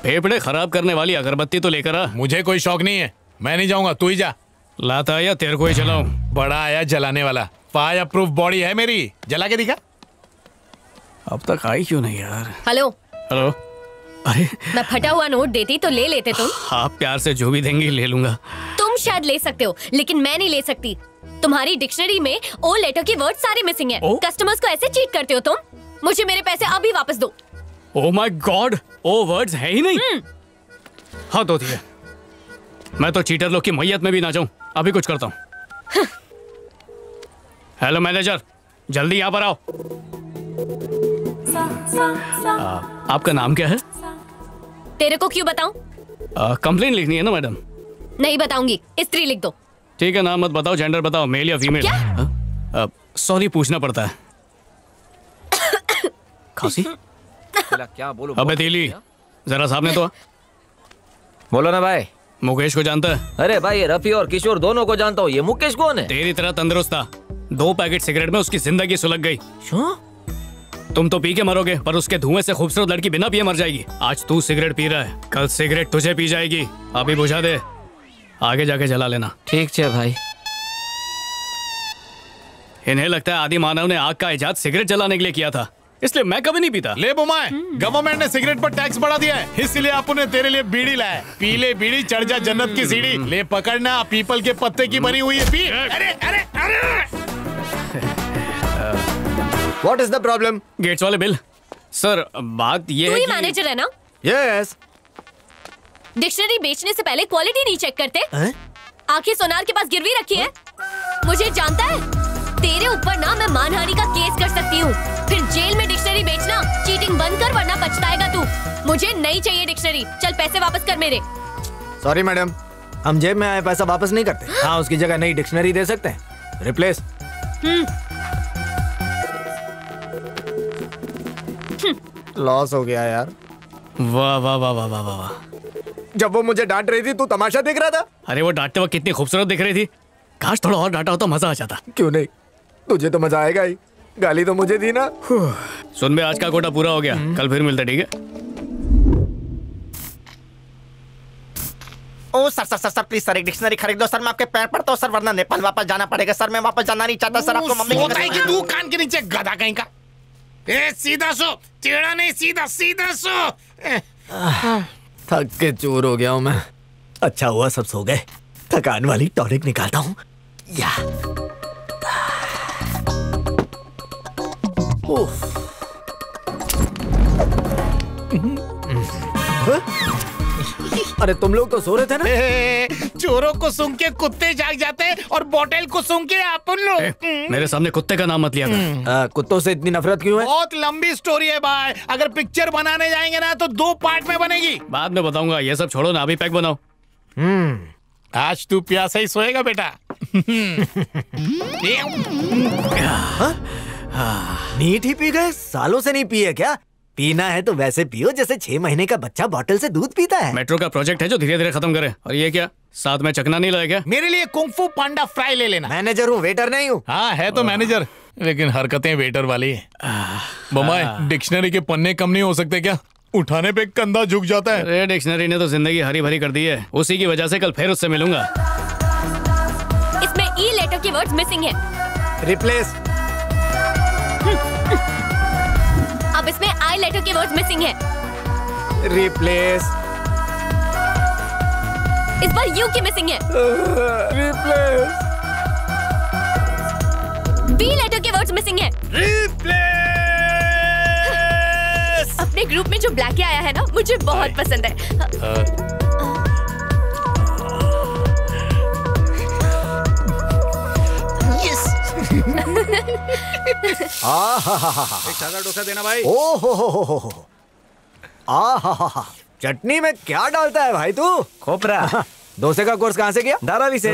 फेफड़े खराब करने वाली अगरबत्ती तो लेकर आ। मुझे कोई शौक नहीं है, मैं नहीं जाऊंगा, तू ही जा। लाता या तेरे को ही चलाऊं? बड़ा आया जलाने वाला, फायर प्रूफ बॉडी है मेरी, जला के दिखा। अब तक आई क्यों नहीं यार? Hello hello. अरे मैं फटा हुआ नोट देती तो ले लेते तुम। आप प्यार से जो भी देंगे ले लूंगा। तुम शायद ले सकते हो लेकिन मैं नहीं ले सकती। तुम्हारी डिक्शनरी में ओ लेटर के वर्ड सारे मिसिंग हैं। कस्टमर्स को ऐसे चीट करते हो तुम। मुझे मेरे पैसे अभी वापस दो। ओह माय गॉड, ओ वर्ड्स है ही नहीं। हद होती है। मैं तो चीटर लोग की मैयत में भी ना जाऊं। अभी कुछ करता हूं। हेलो मैनेजर, जल्दी यहाँ पर आओ। आपका नाम क्या है? तेरे को क्यों बताऊं? कंप्लेन लिखनी है ना मैडम? नहीं बताऊंगी, स्त्री लिख दो। ठीक है, नाम मत बताओ, जेंडर बताओ, मेल या फीमेल। सॉरी, पूछना पड़ता है। खांसी? क्या बोलूं? अबे तीली, जरा सामने तो आ। बोलो ना भाई। मुकेश को जानता है? अरे भाई, ये रफी और किशोर दोनों को जानता हूँ। ये मुकेश कौन है? तेरी तरह तंदुरुस्त था। 2 पैकेट सिगरेट में उसकी जिंदगी सुलग गई। तुम तो पी के मरोगे, पर उसके धुएं से खूबसूरत लड़की बिना पिए मर जाएगी। आज तू सिगरेट पी रहा है, कल सिगरेट तुझे पी जाएगी। अभी बुझा दे, आगे जाके जला लेना। ठीक है भाई। इन्हें लगता है आदि मानव ने आग का इजाद सिगरेट जलाने के लिए किया था, इसलिए मैं कभी नहीं पीता। ले बुमाए, गवर्नमेंट ने सिगरेट पर टैक्स बढ़ा दिया है, इसलिए आपने तेरे लिए बीड़ी लाया। पी ले बीड़ी, चढ़ जा जन्नत की सीढ़ी। ले पकड़ना, पीपल के पत्ते की बनी हुई है, पी। अरे अरे अरे What is the problem? Gates वाले बिल। सर, बात ये है तू ही कि... मैनेजर है ना? Yes. डिक्शनरी बेचने से पहले क्वालिटी नहीं चेक करते? आंखें सोनार के पास गिरवी रखी है। मुझे जानता है, तेरे ऊपर ना मैं मानहानि का केस कर सकती हूँ। फिर जेल में डिक्शनरी बेचना, चीटिंग बंद कर वरना पछताएगा तू। मुझे नहीं चाहिए डिक्शनरी, चल पैसे वापस कर मेरे। सॉरी मैडम, हम जेब में आए पैसा वापस नहीं करते। हाँ, उसकी जगह नई डिक्शनरी दे सकते हैं। रिप्लेस। लॉस हो गया यार। वाह वाह वाह वाह वाह वाह। जब वो मुझे डांट रही थी, तू तमाशा देख रहा था? अरे वो डांटते वक्त कितनी खूबसूरत दिख रही थी। काश थोड़ा और डांटा होता, मजा आ जाता। क्यों नहीं, तुझे तो मजा आएगा ही। गाली तो मुझे दी ना। सुन बे, आज का कोटा पूरा हो गया, कल फिर मिलते, ठीक है? ओ sir sir sir sir please sir, एक डिक्शनरी खरीद दो सर। मैं आपके पैर पड़ता हूँ सर, वरना नेपाल वापस जाना पड़ेगा सर। मैं वापस जाना नहीं चाहता सर। आपको मम्मी की तू कान के नीचे गधा कहीं का। ए सीधा सो, टेढ़ा नहीं, सीधा सीधा सो। थक के चूर हो गया हूँ मैं। अच्छा हुआ सब सो गए। थकान वाली टॉनिक निकालता हूँ। या अरे तुम लोग तो सो रहे थे ना? चोरों को सूंघ के कुत्ते जाग जाते हैं और बोतल को सूंघ के अपन लोग। मेरे सामने कुत्ते का नाम मत लिया कर। कुत्तों से इतनी नफरत क्यों है? बहुत लंबी स्टोरी है भाई। अगर पिक्चर बनाने जाएंगे ना तो 2 पार्ट में बनेगी। बाद में बताऊंगा, ये सब छोड़ो ना, अभी पैक बनाओ। आज तू प्यासा ही सोएगा बेटा। नीट ही पी गए? सालों से नहीं पिए क्या? पीना है तो वैसे पियो जैसे 6 महीने का बच्चा बॉटल से दूध पीता है। मेट्रो का प्रोजेक्ट है जो धीरे धीरे खत्म करे। और ये क्या, साथ में चकना नहीं लाया क्या? मेरे लिए कुंफू पांडा फ्राई ले लेना। मैनेजर हूँ, वेटर नहीं हूँ। हाँ है तो मैनेजर, लेकिन हरकतें वेटर वाली है। बमाए, डिक्शनरी के पन्ने कम नहीं हो सकते क्या? उठाने पे कंधा झुक जाता है। अरे डिक्शनरी ने तो जिंदगी हरी भरी कर दी है, उसी की वजह से कल फिर उससे मिलूंगा। इसमें ई लेटर के वर्ड्स मिसिंग है। रिप्लेस। अब इसमें आई लेटर के वर्ड्स मिसिंग है। रिप्लेस। इस बार यू की मिसिंग है। रिप्लेस। बी लेटर के वर्ड्स मिसिंग है। रिप्लेस। अपने ग्रुप में जो ब्लैकी आया है ना, मुझे बहुत पसंद है। एक डोसा देना भाई। ओहो, चटनी में क्या डालता है भाई तू? खोपरा। डोसे का कोर्स कहाँ से किया? धारावी से।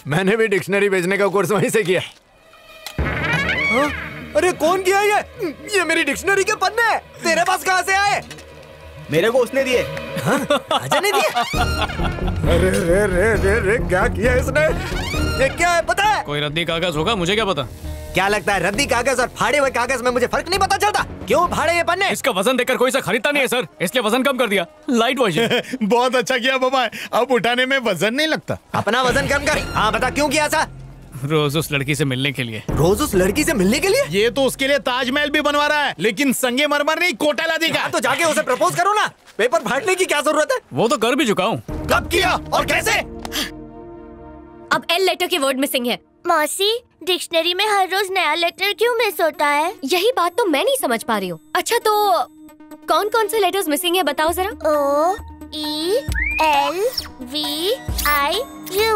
मैंने भी डिक्शनरी बेचने का कोर्स वहीं से किया। अरे कौन किया ये मेरी डिक्शनरी के पन्ने तेरे पास कहाँ से आए? मेरे को उसने दिए। राजा ने दिए? अरे रे रे रे रे, क्या किया इसने? ये क्या है पता है? कोई रद्दी कागज होगा, मुझे क्या पता। क्या लगता है रद्दी कागज और फाड़े हुए कागज में मुझे फर्क नहीं पता चलता? क्यों भाड़े ये पन्ने? इसका वजन देखकर कोई सा खरीदता नहीं है सर, इसलिए वजन कम कर दिया। Light version. बहुत अच्छा किया बमाए, अब उठाने में वजन नहीं लगता। अपना वजन कम कर। हाँ बता क्यों किया ऐसा? रोज उस लड़की से मिलने के लिए। रोज उस लड़की से मिलने के लिए? ये तो उसके लिए ताजमहल भी बनवा रहा है, लेकिन संगे मरमर नहीं, कोटा लादी का। तो जाके उसे प्रपोज करो ना, पेपर फाड़ने की क्या जरूरत है? वो तो कर भी चुका हूँ। कब किया और कैसे? अब एल लेटर के वर्ड मिसिंग है। मौसी, डिक्शनरी में हर रोज नया लेटर क्यों मिस होता है? यही बात तो मैं नहीं समझ पा रही हूँ। अच्छा तो कौन कौन से लेटर्स मिसिंग है बताओ जरा। O E L V I U।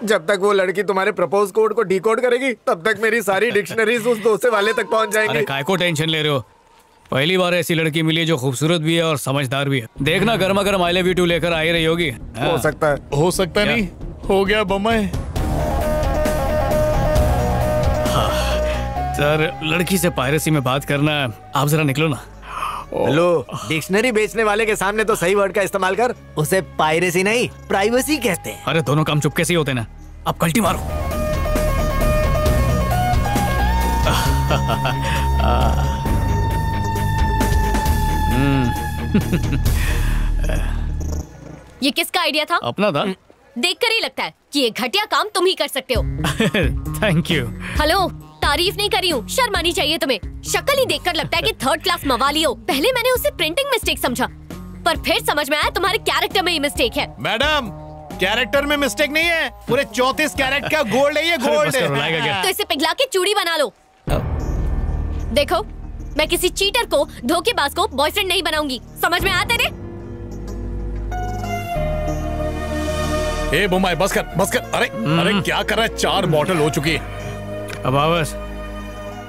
जब तक वो लड़की तुम्हारे प्रपोज कोड को डिकोड करेगी, तब तक मेरी सारी डिक्शनरीज उस डोसे वाले तक पहुंच जाएंगी। अरे काय को टेंशन ले रहे हो? पहली बार ऐसी लड़की मिली है जो खूबसूरत भी है और समझदार भी है। देखना गर्मा गर्म आई लव यू टू लेकर आई रही होगी। हो सकता है। हो सकता नहीं, हो गया बमाए। सर लड़की से पायरेसी में बात करना, आप जरा निकलो ना। लो, डिक्शनरी बेचने वाले के सामने तो सही वर्ड का इस्तेमाल कर। उसे पायरेसी नहीं, प्राइवेसी कहते हैं। अरे दोनों काम चुपके से ही होते ना। अब कल्टी मारो। ये किसका आइडिया था? अपना था। देखकर ही लगता है कि ये घटिया काम तुम ही कर सकते हो। Thank you. हेलो, तारीफ नहीं करी हूँ, शर्म आनी चाहिए तुम्हें। शक्ल ही देखकर लगता है कि थर्ड क्लास मवाली हो। पहले मैंने उसे प्रिंटिंग मिस्टेक समझा, पर फिर समझ में आया तुम्हारे कैरेक्टर में ही मिस्टेक है। मैडम, कैरेक्टर में मिस्टेक नहीं है, पूरे 34 कैरेट का गोल्ड है ये, गोल्ड है। तो इसे पिघला के चूड़ी बना लो। देखो, मैं किसी चीटर को, धोखेबाज को बॉयफ्रेंड नहीं बनाऊंगी। समझ में आता है? ए बुमाई, बस कर, बस कर। अरे अरे क्या कर रहा है? 4 बॉटल हो चुकी है। अब आवाज,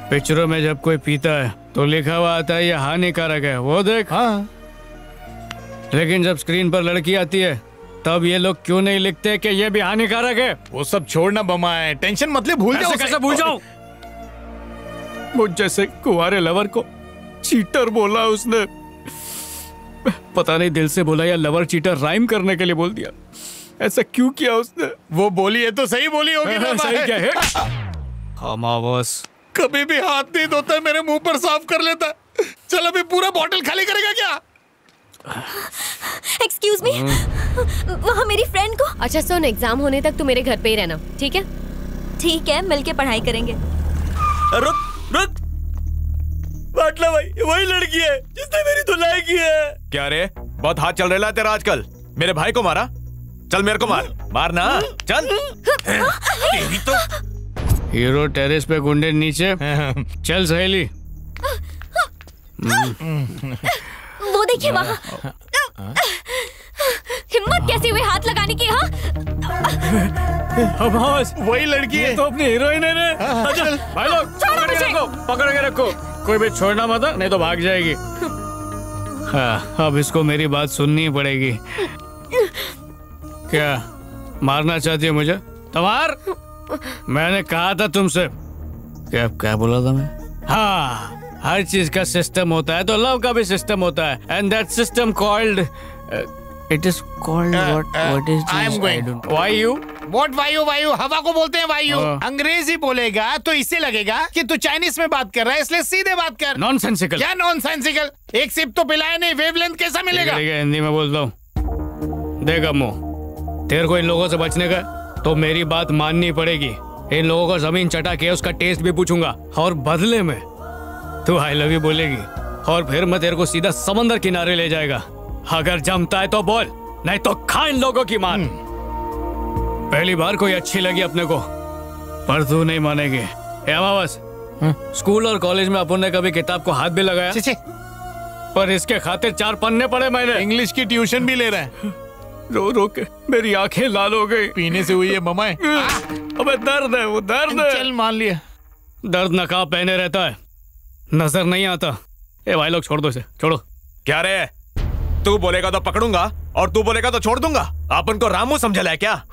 पिक्चरों में जब कोई पीता है तो लिखा हुआ आता है ये हानिकारक है, वो देख। हाँ। लेकिन जब स्क्रीन पर लड़की आती है तब ये लोग क्यों नहीं लिखते कि ये भी हानिकारक है? वो सब छोड़ना बमाए, टेंशन मत ले, भूल जाओ। कैसे भूल जाऊं? मुझ जैसे कुंवारे लवर को चीटर बोला उसने। पता नहीं दिल से बोला या लवर चीटर राइम करने के लिए बोल दिया। ऐसा क्यों किया उसने? वो बोली है तो सही बोली होगी ना। सही क्या है? हम आवाज कभी भी हाथ नहीं धोता, मेरे मुंह पर साफ कर लेता। चल अभी पूरा बॉटल खाली करेगा क्या? एक्सक्यूज मी, वहाँ मेरी फ्रेंड को। अच्छा सुन, एग्जाम होने तक तू मेरे घर पे ही रहना, ठीक है? ठीक है, मिलके पढ़ाई करेंगे। रुक रुक, बाटला भाई, वही लड़की है जिसने मेरी धुलाई की है। क्या रे, बहुत हाथ चल रहा है तेरा आजकल। मेरे भाई को मारा, चल मेरे को मार, मारना चल। तेरी तो हीरो टेरेस पे गुंडे नीचे। चल सहेली। वो देखिए वहाँ, हिम्मत कैसी हुई हाथ लगाने की? हाँ, वही लड़की है तो अपनी हीरोइन है रे। भाई लोग पकड़ के रखो, कोई भी छोड़ना मत, नहीं तो भाग जाएगी। हाँ, अब इसको मेरी बात सुननी पड़ेगी। क्या मारना चाहती है मुझे? तमार, मैंने कहा था तुमसे। क्या बोला था मैं? हाँ, हर चीज का सिस्टम होता है तो लव का भी सिस्टम होता है। And that system called, it is called what is I am going. Why you? What वायु? वायु हवा को बोलते हैं वायु। अंग्रेजी बोलेगा तो इससे लगेगा कि तू चाइनीज में बात कर रहा है, इसलिए सीधे बात कर। नॉनसेंसिकल। क्या नॉनसेंसिकल? एक सिप तो पिलाया नहीं, वेवलेंथ कैसा मिलेगा? हिंदी में बोलता हूँ। देख अम्मू, तेरे को इन लोगों से बचने का तो मेरी बात माननी पड़ेगी। इन लोगों को जमीन चटा के उसका टेस्ट भी पूछूंगा और बदले में तू आई लव यू बोलेगी और फिर मैं तेरे को सीधा समंदर किनारे ले जाएगा। अगर जमता है तो बोल, नहीं तो खा इन लोगों की मान। पहली बार कोई अच्छी लगी अपने को, पर तू नहीं मानेगी। अमावस, स्कूल और कॉलेज में अपन ने कभी किताब को हाथ भी लगाया? पर इसके खातिर 4 पन्ने पढ़े मैंने। इंग्लिश की ट्यूशन भी ले रहा है। रो रो के मेरी आंखें लाल हो गई। पीने से हुई है ममाए। अबे दर्द है, वो दर्द है। चल मान लिया। दर्द नकाब पहने रहता है, नजर नहीं आता। ए भाई लोग छोड़ दो इसे, छोड़ो। क्या रे, तू बोलेगा तो पकड़ूंगा और तू बोलेगा तो छोड़ दूंगा। अपन को रामू समझला है क्या?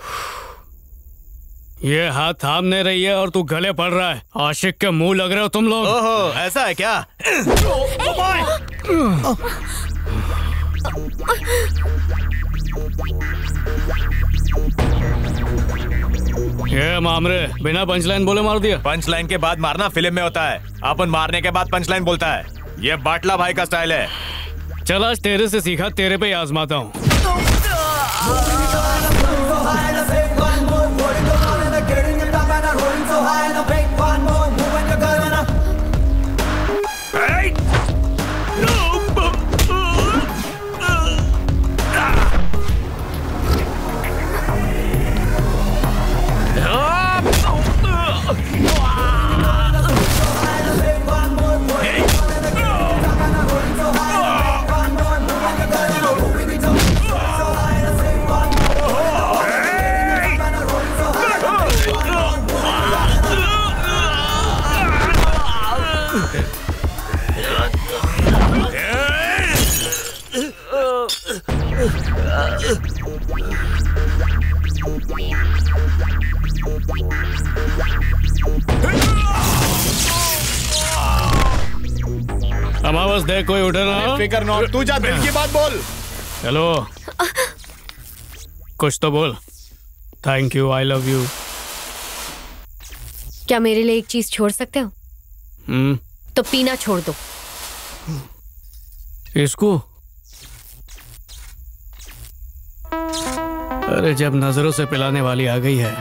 ये हाथ थामने रही है और तू गले पड़ रहा है। आशिक के मुंह लग रहे हो तुम लोग। ओहो, ऐसा है क्या? ये मामरे बिना पंचलाइन बोले मार दिया। पंच लाइन के बाद मारना फिल्म में होता है, अपन मारने के बाद पंच लाइन बोलता है। ये बाटला भाई का स्टाइल है। चल आज तेरे से सीखा, तेरे पे ही आजमाता हूँ। बस देख कोई उठे ना। फिकर नॉट, तू जा दिल की बात बोल। हेलो, कुछ तो बोल। Thank you, I love you. क्या मेरे लिए एक चीज छोड़ सकते हो? तो पीना छोड़ दो। इसको? अरे जब नजरों से पिलाने वाली आ गई है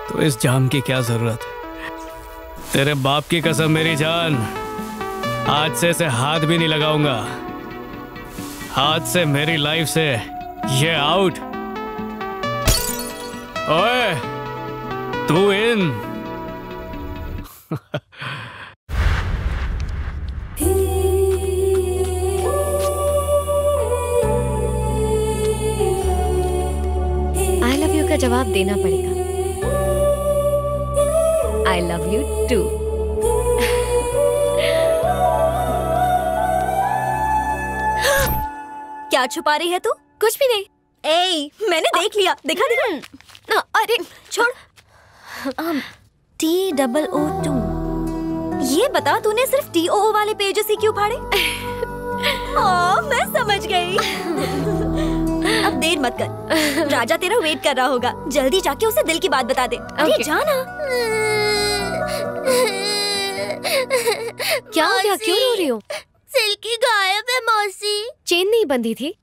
तो इस जाम की क्या जरूरत है। तेरे बाप की कसम मेरी जान, आज से इसे हाथ भी नहीं लगाऊंगा। हाथ से मेरी लाइफ से ये आउट। ओए तू इन। आई लव यू का जवाब देना पड़ेगा। I love you too. क्या छुपा रही है तू? कुछ भी नहीं। ए, मैंने देख लिया। दिखा दिखा। अरे छोड़। TOO2। ये बता तूने सिर्फ TOO वाले पेजेस ही क्यों फाड़े? मैं समझ गई। अब देर मत कर, राजा तेरा वेट कर रहा होगा। जल्दी जाके उसे दिल की बात बता दे। अरे जाना। क्या हो गया? क्यों रो रही हो? सिल्की गायब है मौसी। चेन नहीं बंधी थी?